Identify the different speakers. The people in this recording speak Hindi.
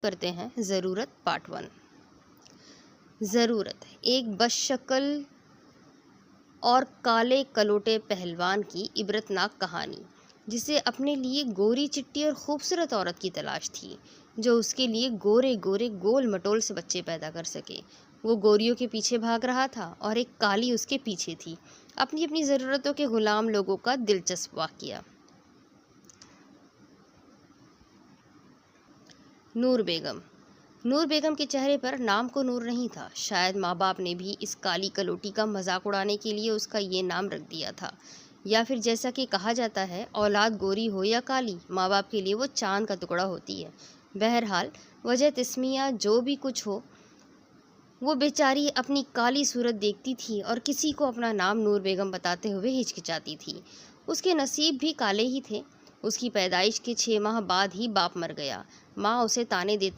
Speaker 1: करते हैं ज़रूरत पार्ट 1। ज़रूरत एक बदशक्ल और काले कलोटे पहलवान की इबरतनाक कहानी, जिसे अपने लिए गोरी चिट्टी और खूबसूरत औरत की तलाश थी जो उसके लिए गोरे गोरे गोल मटोल से बच्चे पैदा कर सके। वो गोरियों के पीछे भाग रहा था और एक काली उसके पीछे थी। अपनी अपनी ज़रूरतों के गुलाम लोगों का दिलचस्प वाक़या। नूर बेगम। नूर बेगम के चेहरे पर नाम को नूर नहीं था। शायद माँ बाप ने भी इस काली कलोटी का मजाक उड़ाने के लिए उसका ये नाम रख दिया था, या फिर जैसा कि कहा जाता है, औलाद गोरी हो या काली, माँ बाप के लिए वो चांद का टुकड़ा होती है। बहरहाल, वजह तस्मिया जो भी कुछ हो, वो बेचारी अपनी काली सूरत देखती थी और किसी को अपना नाम नूर बेगम बताते हुए हिचकिचाती थी। उसके नसीब भी काले ही थे। उसकी पैदाइश के 6 माह बाद ही बाप मर गया। माँ उसे ताने देती